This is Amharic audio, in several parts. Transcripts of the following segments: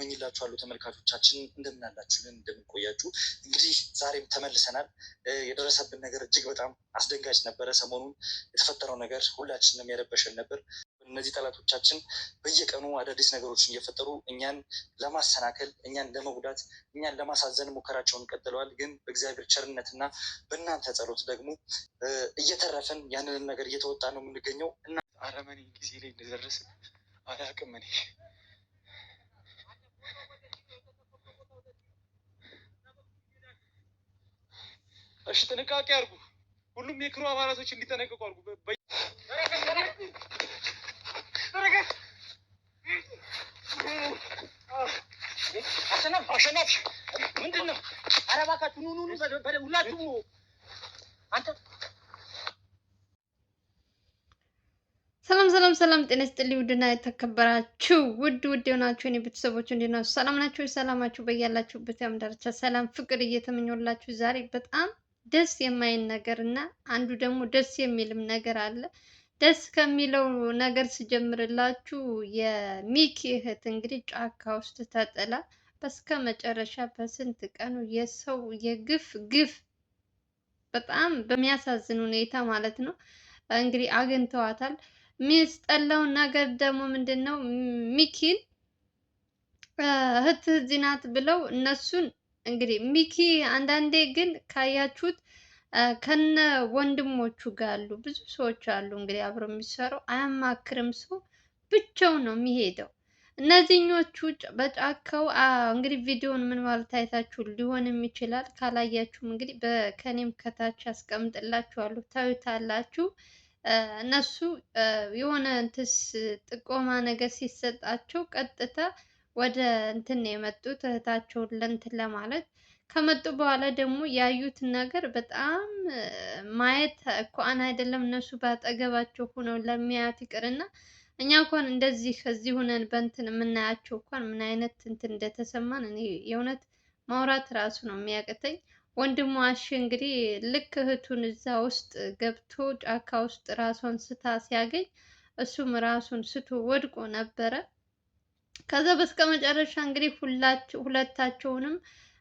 እመኝላችኋለሁ። ተመልካቾቻችን እንደምን አላችሁልን? እንደምን ቆያችሁ? እንግዲህ ዛሬም ተመልሰናል። የደረሰብን ነገር እጅግ በጣም አስደንጋጭ ነበረ። ሰሞኑን የተፈጠረው ነገር ሁላችንም የረበሸን ነበር። እነዚህ ጠላቶቻችን በየቀኑ አዳዲስ ነገሮችን እየፈጠሩ እኛን ለማሰናከል፣ እኛን ለመጉዳት፣ እኛን ለማሳዘን ሙከራቸውን ቀጥለዋል። ግን በእግዚአብሔር ቸርነትና በእናንተ ጸሎት ደግሞ እየተረፈን ያንንን ነገር እየተወጣ ነው የምንገኘው እና አረመኔ ጊዜ ላይ እንደደረሰ አላውቅም እኔ። እሺ ጥንቃቄ አድርጉ። ሁሉም የክሩ አባላቶች እንዲጠነቀቁ አድርጉ። አሸናፊ ምንድን ነው? ኧረ እባካችሁ ኑ ሁላችሁም አንተ ሰላም ጤና ይስጥልኝ። ውድና የተከበራችሁ ውድ የሆናችሁ የኔ ቤተሰቦች እንዴት ናችሁ? ሰላም ናችሁ? ሰላማችሁ በያላችሁበት ያም ዳርቻ ሰላም ፍቅር እየተመኘሁላችሁ ዛሬ በጣም ደስ የማይል ነገር እና አንዱ ደግሞ ደስ የሚልም ነገር አለ። ደስ ከሚለው ነገር ስጀምርላችሁ የሚኪ እህት እንግዲህ ጫካ ውስጥ ተጥላ በስከ መጨረሻ በስንት ቀኑ የሰው ግፍ በጣም በሚያሳዝን ሁኔታ ማለት ነው እንግዲህ አግኝተዋታል። የሚያስጠላው ነገር ደግሞ ምንድን ነው? ሚኪን እህት እዚህ ናት ብለው እነሱን እንግዲህ ሚኪ አንዳንዴ ግን ካያችሁት ከነ ወንድሞቹ ጋር አሉ ብዙ ሰዎች አሉ እንግዲህ አብረው የሚሰሩ አያማክርም። ሰው ብቻውን ነው የሚሄደው። እነዚህኞቹ በጫካው እንግዲህ ቪዲዮውን ምን ማለት አይታችሁ ሊሆንም ይችላል። ካላያችሁም እንግዲህ ከኔም ከታች አስቀምጥላችኋለሁ ታዩታላችሁ። እነሱ የሆነ እንትስ ጥቆማ ነገር ሲሰጣቸው ቀጥታ ወደ እንትን የመጡት እህታቸውን ለእንትን ለማለት ከመጡ በኋላ ደግሞ ያዩት ነገር በጣም ማየት እንኳን አይደለም እነሱ ባጠገባቸው ሆነው ለሚያዩት ይቅርና እኛ እንኳን እንደዚህ እዚህ ሆነን በእንትን የምናያቸው እንኳን ምን አይነት እንትን እንደተሰማን እኔ የእውነት ማውራት ራሱ ነው የሚያቅተኝ። ወንድሟ አሽ እንግዲህ ልክ እህቱን እዛ ውስጥ ገብቶ ጫካ ውስጥ ራሷን ስታ ሲያገኝ እሱም ራሱን ስቶ ወድቆ ነበረ። ከዛ በስከ መጨረሻ እንግዲህ ሁለታቸውንም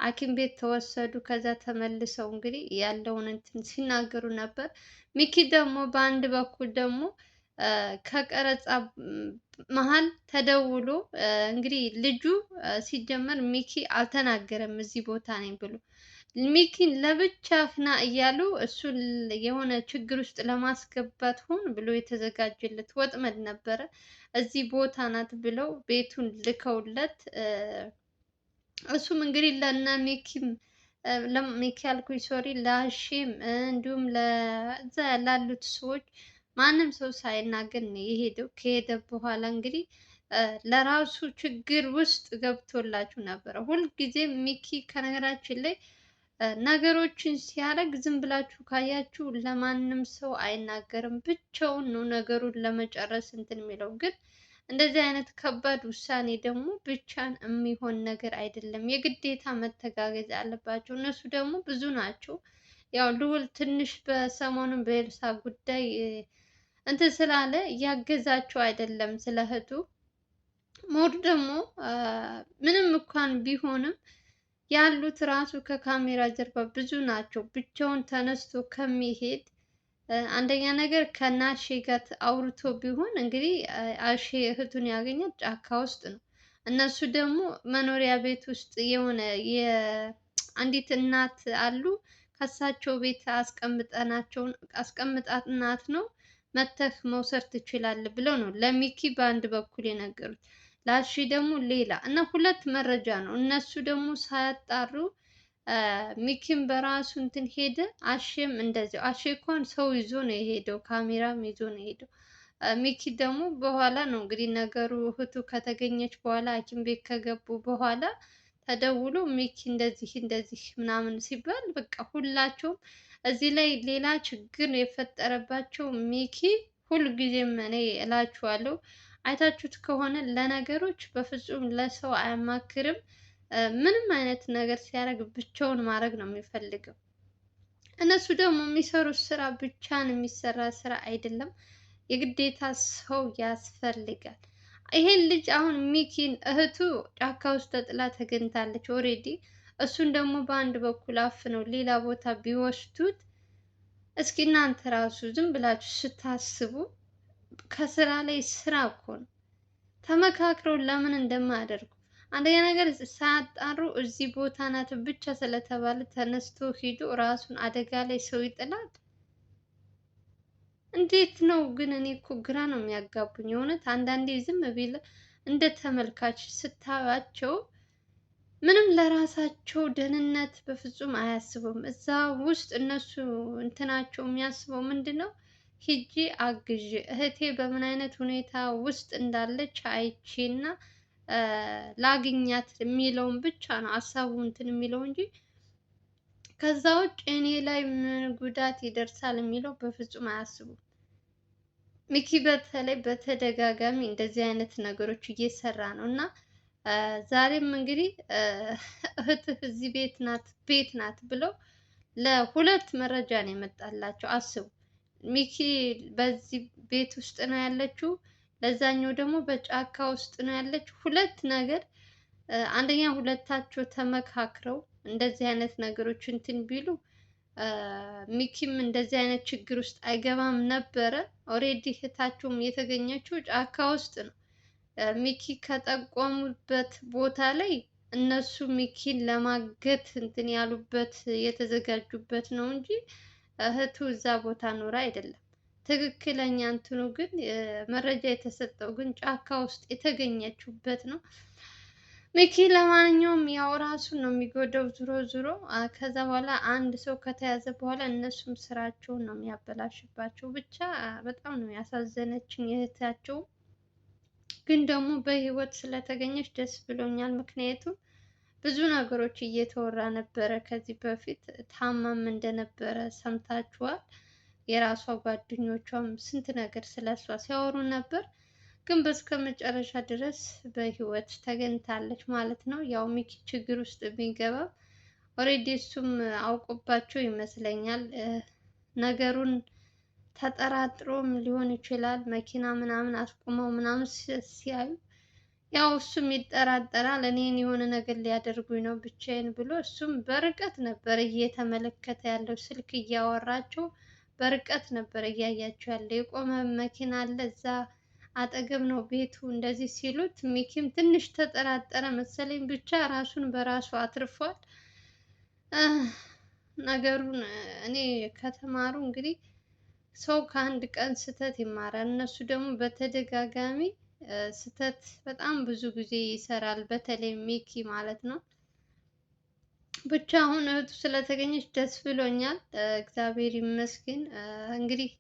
ሐኪም ቤት ተወሰዱ። ከዛ ተመልሰው እንግዲህ ያለውን እንትን ሲናገሩ ነበር። ሚኪ ደግሞ በአንድ በኩል ደግሞ ከቀረጻ መሀል ተደውሎ እንግዲህ ልጁ ሲጀመር ሚኪ አልተናገረም እዚህ ቦታ ነኝ ብሎ ሚኪን ለብቻ አፍና እያሉ እሱን የሆነ ችግር ውስጥ ለማስገባት ሆን ብሎ የተዘጋጀለት ወጥመድ ነበረ። እዚህ ቦታ ናት ብለው ቤቱን ልከውለት እሱም እንግዲህ ለእነ ሚኪም ለሚኪ ያልኩኝ ሶሪ ለአሼም እንዲሁም ለዛ ላሉት ሰዎች ማንም ሰው ሳይናገር ነው የሄደው። ከሄደ በኋላ እንግዲህ ለራሱ ችግር ውስጥ ገብቶላችሁ ነበረ። ሁልጊዜ ሚኪ ከነገራችን ላይ ነገሮችን ሲያደርግ ዝም ብላችሁ ካያችሁ ለማንም ሰው አይናገርም። ብቻውን ነው ነገሩን ለመጨረስ እንትን የሚለው። ግን እንደዚህ አይነት ከባድ ውሳኔ ደግሞ ብቻን የሚሆን ነገር አይደለም። የግዴታ መተጋገዝ አለባቸው። እነሱ ደግሞ ብዙ ናቸው። ያው ልዑል ትንሽ በሰሞኑን በኤልሳ ጉዳይ እንትን ስላለ እያገዛቸው አይደለም ስለ እህቱ። ሞር ደግሞ ምንም እንኳን ቢሆንም ያሉት ራሱ ከካሜራ ጀርባ ብዙ ናቸው። ብቻውን ተነስቶ ከሚሄድ አንደኛ ነገር ከናሼ ጋር አውርቶ ቢሆን እንግዲህ አሼ እህቱን ያገኛት ጫካ ውስጥ ነው። እነሱ ደግሞ መኖሪያ ቤት ውስጥ የሆነ የአንዲት እናት አሉ። ከሳቸው ቤት አስቀምጣናት ነው መተህ መውሰድ ትችላለህ ብለው ነው ለሚኪ በአንድ በኩል የነገሩት። ላሺ ደግሞ ሌላ እና ሁለት መረጃ ነው። እነሱ ደግሞ ሳያጣሩ ሚኪም በራሱ እንትን ሄደ። አሼም እንደዚያው። አሼ እንኳን ሰው ይዞ ነው የሄደው፣ ካሜራም ይዞ ነው የሄደው። ሚኪ ደግሞ በኋላ ነው እንግዲህ ነገሩ እህቱ ከተገኘች በኋላ ሐኪም ቤት ከገቡ በኋላ ተደውሎ ሚኪ እንደዚህ ምናምን ሲባል በቃ ሁላቸውም እዚህ ላይ ሌላ ችግር የፈጠረባቸው ሚኪ ሁልጊዜም እኔ እላችኋለሁ አይታችሁት ከሆነ ለነገሮች በፍጹም ለሰው አያማክርም። ምንም አይነት ነገር ሲያደርግ ብቻውን ማድረግ ነው የሚፈልገው። እነሱ ደግሞ የሚሰሩት ስራ ብቻን የሚሰራ ስራ አይደለም። የግዴታ ሰው ያስፈልጋል። ይሄን ልጅ አሁን ሚኪን እህቱ ጫካ ውስጥ ተጥላ ተገኝታለች ኦሬዲ። እሱን ደግሞ በአንድ በኩል አፍነው ሌላ ቦታ ቢወስዱት፣ እስኪ እናንተ ራሱ ዝም ብላችሁ ስታስቡ ከስራ ላይ ስራ እኮ ነው። ተመካክረው ለምን እንደማያደርጉ አንደኛ ነገር ሳያጣሩ እዚህ ቦታ ናት ብቻ ስለተባለ ተነስቶ ሂዶ ራሱን አደጋ ላይ ሰው ይጥላል። እንዴት ነው ግን? እኔ እኮ ግራ ነው የሚያጋቡኝ የእውነት። አንዳንዴ ዝም ቢል እንደ ተመልካች ስታያቸው ምንም ለራሳቸው ደህንነት በፍጹም አያስቡም። እዛ ውስጥ እነሱ እንትናቸው የሚያስበው ምንድን ነው? ሂጂ አግዥ እህቴ በምን አይነት ሁኔታ ውስጥ እንዳለች አይቼና ላግኛት የሚለውን ብቻ ነው ሀሳቡ እንትን የሚለው እንጂ ከዛ ውጭ እኔ ላይ ምን ጉዳት ይደርሳል የሚለው በፍጹም አያስቡም። ሚኪ በተለይ በተደጋጋሚ እንደዚህ አይነት ነገሮች እየሰራ ነው እና ዛሬም እንግዲህ እህትህ እዚህ ቤት ናት ብለው ለሁለት መረጃ ነው የመጣላቸው። አስቡ፣ ሚኪ በዚህ ቤት ውስጥ ነው ያለችው፣ ለዛኛው ደግሞ በጫካ ውስጥ ነው ያለችው። ሁለት ነገር አንደኛ ሁለታቸው ተመካክረው እንደዚህ አይነት ነገሮች እንትን ቢሉ ሚኪም እንደዚህ አይነት ችግር ውስጥ አይገባም ነበረ። ኦሬዲ እህታቸውም የተገኘችው ጫካ ውስጥ ነው። ሚኪ ከጠቆሙበት ቦታ ላይ እነሱ ሚኪን ለማገት እንትን ያሉበት የተዘጋጁበት ነው እንጂ እህቱ እዛ ቦታ ኖራ አይደለም። ትክክለኛ እንትኑ ግን መረጃ የተሰጠው ግን ጫካ ውስጥ የተገኘችበት ነው። ሚኪ ለማንኛውም ያው ራሱን ነው የሚጎዳው ዙሮ ዙሮ። ከዛ በኋላ አንድ ሰው ከተያዘ በኋላ እነሱም ስራቸውን ነው የሚያበላሽባቸው። ብቻ በጣም ነው ያሳዘነችኝ እህታቸው። ግን ደግሞ በህይወት ስለተገኘች ደስ ብሎኛል። ምክንያቱም ብዙ ነገሮች እየተወራ ነበረ ከዚህ በፊት ታማም እንደነበረ ሰምታችኋል። የራሷ ጓደኞቿም ስንት ነገር ስለሷ ሲያወሩ ነበር። ግን በስከ መጨረሻ ድረስ በህይወት ተገኝታለች ማለት ነው። ያው ሚኪ ችግር ውስጥ ቢገባም ኦሬዲ እሱም አውቆባቸው ይመስለኛል ነገሩን ተጠራጥሮም ሊሆን ይችላል። መኪና ምናምን አስቁመው ምናምን ሲያዩ ያው እሱም ይጠራጠራል። እኔን የሆነ ነገር ሊያደርጉኝ ነው ብቻዬን ብሎ እሱም በርቀት ነበር እየተመለከተ ያለው። ስልክ እያወራቸው በርቀት ነበር እያያቸው ያለ። የቆመ መኪና አለ እዛ አጠገብ ነው ቤቱ። እንደዚህ ሲሉት ሚኪም ትንሽ ተጠራጠረ መሰለኝ። ብቻ ራሱን በራሱ አትርፏል። ነገሩን እኔ ከተማሩ እንግዲህ ሰው ከአንድ ቀን ስህተት ይማራል። እነሱ ደግሞ በተደጋጋሚ ስህተት በጣም ብዙ ጊዜ ይሰራል። በተለይ ሚኪ ማለት ነው። ብቻ አሁን እህቱ ስለተገኘች ደስ ብሎኛል። እግዚአብሔር ይመስገን። እንግዲህ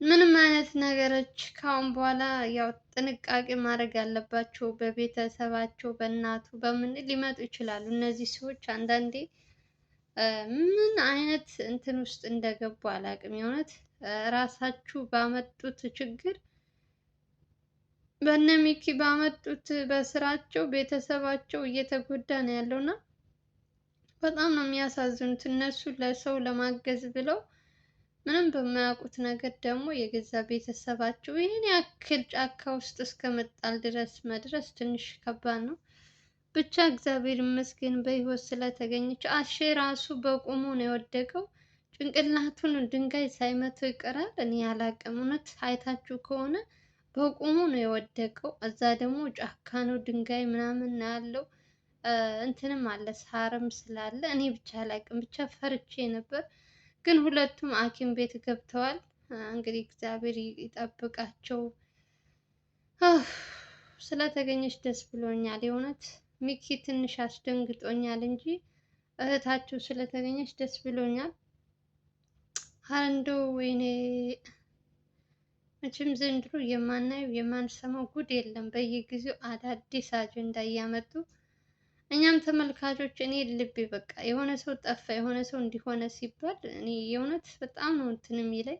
ምንም አይነት ነገሮች ከአሁን በኋላ ያው ጥንቃቄ ማድረግ አለባቸው። በቤተሰባቸው በእናቱ በምን ሊመጡ ይችላሉ እነዚህ ሰዎች። አንዳንዴ ምን አይነት እንትን ውስጥ እንደገቡ አላውቅም። የእውነት ራሳችሁ ባመጡት ችግር በእነ ሚኪ ባመጡት በስራቸው ቤተሰባቸው እየተጎዳ ነው ያለውና በጣም ነው የሚያሳዝኑት። እነሱ ለሰው ለማገዝ ብለው ምንም በማያውቁት ነገር ደግሞ የገዛ ቤተሰባቸው ይህን ያክል ጫካ ውስጥ እስከ መጣል ድረስ መድረስ ትንሽ ከባድ ነው። ብቻ እግዚአብሔር ይመስገን በህይወት ስለተገኘች። አሼ ራሱ በቁሙ ነው የወደቀው። ጭንቅላቱን ድንጋይ ሳይመተው ይቀራል። እኔ ያላቅም። እውነት አይታችሁ ከሆነ በቁሙ ነው የወደቀው። እዛ ደግሞ ጫካ ነው፣ ድንጋይ ምናምን ነው ያለው። እንትንም አለ ሳርም ስላለ እኔ ብቻ አላቅም። ብቻ ፈርቼ ነበር። ግን ሁለቱም ሐኪም ቤት ገብተዋል። እንግዲህ እግዚአብሔር ይጠብቃቸው። ስለተገኘች ደስ ብሎኛል የእውነት። ሚኪ ትንሽ አስደንግጦኛል እንጂ እህታቸው ስለተገኘች ደስ ብሎኛል። እንደው ወይኔ መቼም ዘንድሮ የማናየው የማንሰማው ጉድ የለም። በየጊዜው አዳዲስ አጀንዳ እያመጡ እኛም ተመልካቾች እኔ ልቤ በቃ የሆነ ሰው ጠፋ የሆነ ሰው እንዲሆነ ሲባል እኔ የእውነት በጣም ነው እንትን የሚለኝ።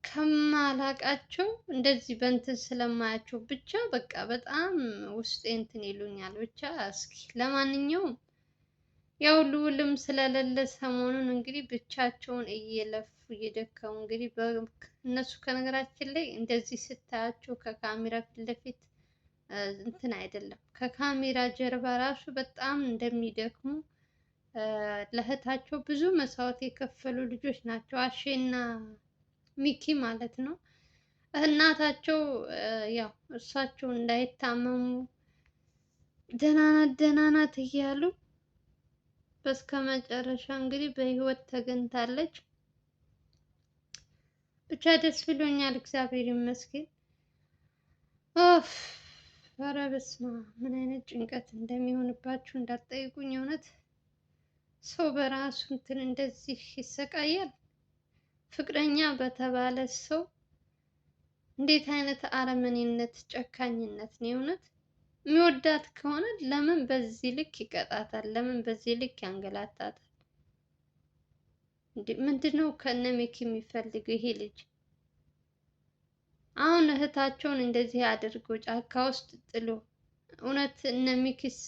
ከማላቃቸው እንደዚህ በእንትን ስለማያቸው ብቻ በቃ በጣም ውስጤ እንትን ይሉኛል። ብቻ እስኪ ለማንኛውም ያው ልዑልም ስለሌለ ሰሞኑን እንግዲህ ብቻቸውን እየለፉ እየደከሙ እንግዲህ እነሱ ከነገራችን ላይ እንደዚህ ስታያቸው ከካሜራ ፊት ለፊት እንትን አይደለም፣ ከካሜራ ጀርባ ራሱ በጣም እንደሚደክሙ ለእህታቸው ብዙ መስዋዕት የከፈሉ ልጆች ናቸው። አሼና ሚኪ ማለት ነው። እናታቸው ያው እሳቸው እንዳይታመሙ ደህና ናት እያሉ በስከ መጨረሻ እንግዲህ በህይወት ተገኝታለች። ብቻ ደስ ብሎኛል፣ እግዚአብሔር ይመስገን። ኦፍ ኧረ በስመ አብ ምን አይነት ጭንቀት እንደሚሆንባችሁ እንዳትጠይቁኝ። እውነት ሰው በራሱ እንትን እንደዚህ ይሰቃያል። ፍቅረኛ በተባለ ሰው እንዴት አይነት አረመኔነት፣ ጨካኝነት ነው! እውነት የሚወዳት ከሆነ ለምን በዚህ ልክ ይቀጣታል? ለምን በዚህ ልክ ያንገላታታል? ምንድነው ከነ ሚኪ የሚፈልገው ይሄ ልጅ? አሁን እህታቸውን እንደዚህ አድርጎ ጫካ ውስጥ ጥሎ እውነት እነ ሚኪስ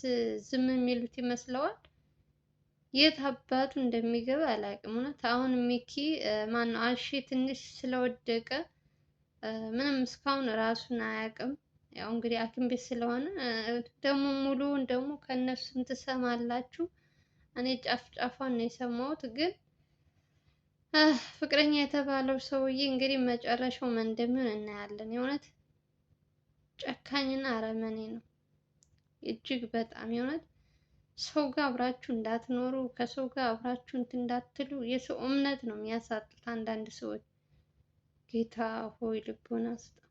ዝም የሚሉት ይመስለዋል? የት አባቱ እንደሚገባ አላውቅም። እውነት አሁን ሚኪ ማነው አሺ ትንሽ ስለወደቀ ምንም እስካሁን ራሱን አያውቅም። ያው እንግዲህ ሐኪም ቤት ስለሆነ ደግሞ ሙሉውን ደግሞ ከእነሱም ትሰማላችሁ። እኔ ጫፍ ጫፏን ነው የሰማሁት። ግን ፍቅረኛ የተባለው ሰውዬ እንግዲህ መጨረሻው ምን እንደሚሆን እናያለን። የእውነት ጨካኝና አረመኔ ነው እጅግ በጣም የእውነት ሰው ጋር አብራችሁ እንዳትኖሩ፣ ከሰው ጋር አብራችሁ እንትን እንዳትሉ የሰው እምነት ነው የሚያሳጡት አንዳንድ ሰዎች። ጌታ ሆይ ልቦና ስጠን።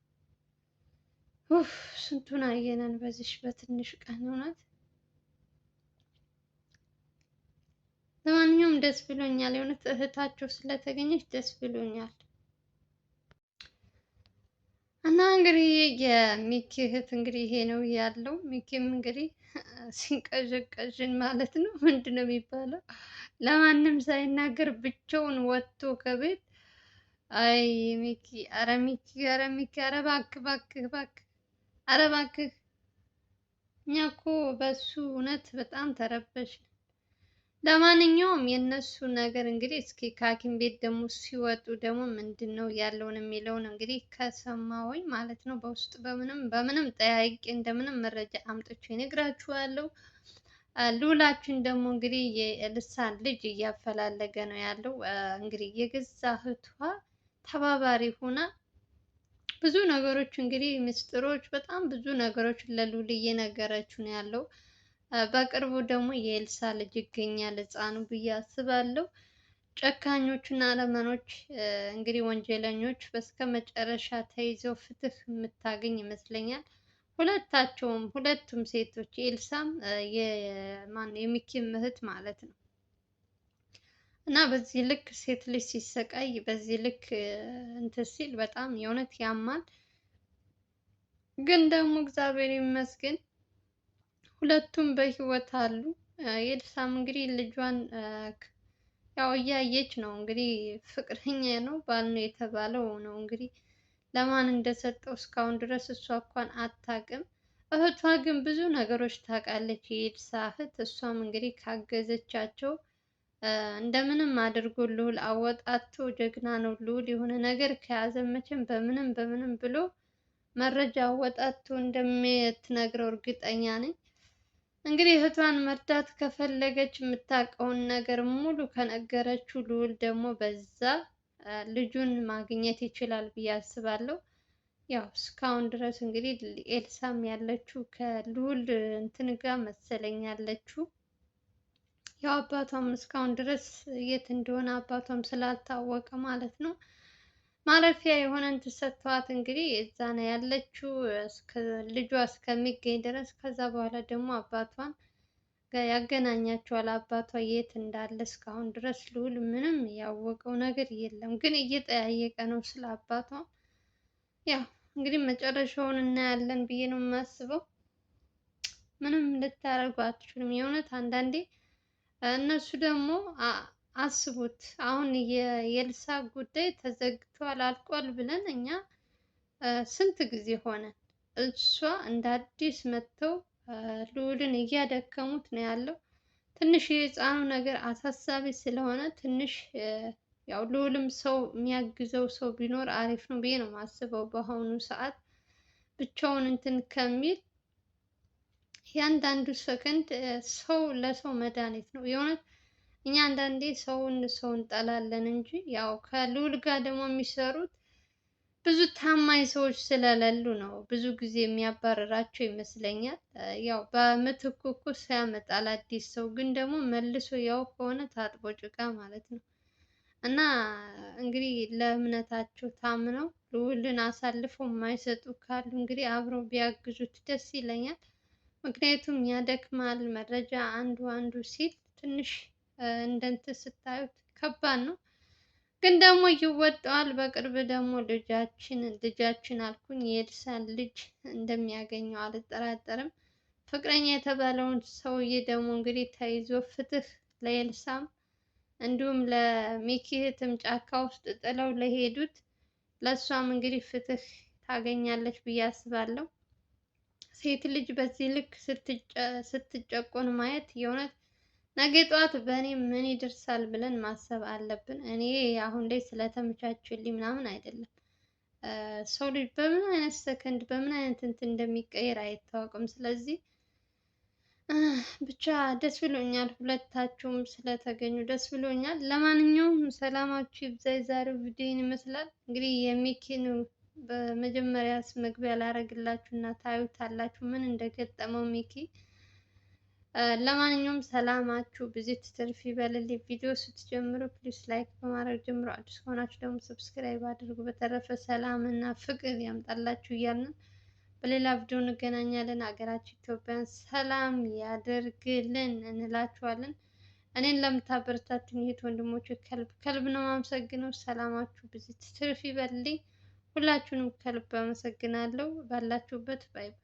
ስንቱን አየነን በዚሽ በትንሽ ቀን እውነት። ለማንኛውም ደስ ብሎኛል የእውነት እህታቸው ስለተገኘች ደስ ብሎኛል። እና እንግዲህ የሚኪ እህት እንግዲህ ይሄ ነው ያለው። ሚኪም እንግዲህ ሲንቀዠቀዥን ማለት ነው ምንድን ነው የሚባለው? ለማንም ሳይናገር ብቻውን ወጥቶ ከቤት አይ ሚኪ፣ ኧረ ሚኪ፣ ኧረ ሚኪ፣ ኧረ እባክህ እባክህ እባክህ፣ ኧረ እባክህ። እኛ እኮ በሱ እውነት በጣም ተረበሽን። ለማንኛውም የእነሱ ነገር እንግዲህ እስኪ ከሐኪም ቤት ደግሞ ሲወጡ ደግሞ ምንድን ነው ያለውን የሚለውን እንግዲህ ከሰማሁኝ ማለት ነው በውስጥ በምንም ጠያይቄ እንደምንም መረጃ አምጥቼ እነግራችኋለሁ። ልዑላችን ደግሞ እንግዲህ የልሳን ልጅ እያፈላለገ ነው ያለው። እንግዲህ የገዛ እህቷ ተባባሪ ሆና ብዙ ነገሮች እንግዲህ ምስጢሮች፣ በጣም ብዙ ነገሮች ለልዑል እየነገረችው ነው ያለው። በቅርቡ ደግሞ የኤልሳ ልጅ ይገኛል ህፃኑ ብዬ አስባለሁ። ጨካኞችና አረመኖች እንግዲህ ወንጀለኞች በስከ መጨረሻ ተይዘው ፍትህ የምታገኝ ይመስለኛል። ሁለቱም ሴቶች የኤልሳም የሚኪም እህት ማለት ነው። እና በዚህ ልክ ሴት ልጅ ሲሰቃይ በዚህ ልክ እንትን ሲል በጣም የእውነት ያማል። ግን ደግሞ እግዚአብሔር ይመስገን ሁለቱም በህይወት አሉ። ኤልሳም እንግዲህ ልጇን ያው እያየች ነው እንግዲህ ፍቅረኛ ነው ባል ነው የተባለው ነው እንግዲህ ለማን እንደሰጠው እስካሁን ድረስ እሷ እንኳን አታውቅም። እህቷ ግን ብዙ ነገሮች ታውቃለች የኤልሳ እህት። እሷም እንግዲህ ካገዘቻቸው እንደምንም አድርጎ ልዑል አወጣቶ ጀግና ነው ልዑል። የሆነ ነገር ከያዘ መቼም በምንም ብሎ መረጃ አወጣቶ እንደምትነግረው እርግጠኛ ነኝ። እንግዲህ እህቷን መርዳት ከፈለገች የምታውቀውን ነገር ሙሉ ከነገረችው ልዑል ደግሞ በዛ ልጁን ማግኘት ይችላል ብዬ አስባለሁ። ያው እስካሁን ድረስ እንግዲህ ኤልሳም ያለችው ከልዑል እንትን ጋር መሰለኝ ያለችው። ያው አባቷም እስካሁን ድረስ የት እንደሆነ አባቷም ስላልታወቀ ማለት ነው ማረፊያ የሆነ እንትን ሰጥተዋት እንግዲህ እዛ ነው ያለችው ልጇ እስከሚገኝ ድረስ። ከዛ በኋላ ደግሞ አባቷን ያገናኛቸዋል። አባቷ የት እንዳለ እስካሁን ድረስ ልዑል ምንም ያወቀው ነገር የለም፣ ግን እየጠያየቀ ነው ስለ አባቷ። ያው እንግዲህ መጨረሻውን እናያለን ብዬ ነው የማስበው። ምንም ልታደርጉ አትችሉም የእውነት አንዳንዴ። እነሱ ደግሞ አስቡት አሁን የኤልሳ ጉዳይ ተዘግቷል አልቋል ብለን እኛ ስንት ጊዜ ሆነን፣ እሷ እንደ አዲስ መጥተው ልዑልን እያደከሙት ነው ያለው። ትንሽ የህፃኑ ነገር አሳሳቢ ስለሆነ ትንሽ ያው ልዑልም ሰው የሚያግዘው ሰው ቢኖር አሪፍ ነው ብዬ ነው የማስበው። በአሁኑ ሰዓት ብቻውን እንትን ከሚል እያንዳንዱ ሰከንድ ሰው ለሰው መድኃኒት ነው የእውነት። እኛ አንዳንዴ ሰው እንጠላለን እንጂ ያው ከልዑል ጋር ደግሞ የሚሰሩት ብዙ ታማኝ ሰዎች ስለሌሉ ነው ብዙ ጊዜ የሚያባርራቸው ይመስለኛል። ያው በምትኩ እኮ ሲያመጣል አዲስ ሰው ግን ደግሞ መልሶ ያው ከሆነ ታጥቦ ጭቃ ማለት ነው። እና እንግዲህ ለእምነታቸው ታምነው ልዑልን አሳልፈው የማይሰጡ ካሉ እንግዲህ አብረው ቢያግዙት ደስ ይለኛል። ምክንያቱም ያደክማል መረጃ አንዱ ሲል ትንሽ እንደ እንትን ስታዩት ከባድ ነው። ግን ደግሞ ይወጣዋል። በቅርብ ደግሞ ልጃችን አልኩኝ የኤልሳን ልጅ እንደሚያገኘው አልጠራጠርም። ፍቅረኛ የተባለውን ሰውዬ ደግሞ እንግዲህ ተይዞ ፍትህ ለኤልሳም እንዲሁም ለሚኪ እህትም ጫካ ውስጥ ጥለው ለሄዱት ለእሷም እንግዲህ ፍትህ ታገኛለች ብዬ አስባለሁ። ሴት ልጅ በዚህ ልክ ስትጨቆን ማየት የእውነት ነገ ጠዋት በእኔ ምን ይደርሳል ብለን ማሰብ አለብን። እኔ አሁን ላይ ስለተመቻችልኝ ምናምን አይደለም። ሰው ልጅ በምን አይነት ሰከንድ በምን አይነት እንትን እንደሚቀየር አይታወቅም። ስለዚህ ብቻ ደስ ብሎኛል፣ ሁለታችሁም ስለተገኙ ደስ ብሎኛል። ለማንኛውም ሰላማችሁ ይብዛ። የዛሬው ቪዲዮን ይመስላል እንግዲህ የሚኪን በመጀመሪያ መግቢያ ላደርግላችሁ እና ታዩታላችሁ ምን እንደገጠመው ሚኪ። ለማንኛውም ሰላማችሁ ብዙ ትርፍ ይበልልኝ። ቪዲዮ ስትጀምሩ ፕሊስ ላይክ በማድረግ ጀምሮ አዲስ ከሆናችሁ ደግሞ ሰብስክራይብ አድርጉ። በተረፈ ሰላም እና ፍቅር ያምጣላችሁ እያልን በሌላ ቪዲዮ እንገናኛለን። ሀገራችን ኢትዮጵያን ሰላም ያደርግልን እንላችኋለን። እኔን ለምታበረታቱኝ እህት ወንድሞች ከልብ ከልብ ነው የማመሰግነው። ሰላማችሁ ብዙ ትርፍ ይበልልኝ። ሁላችሁንም ከልብ አመሰግናለሁ። ባላችሁበት ባይ ባይ።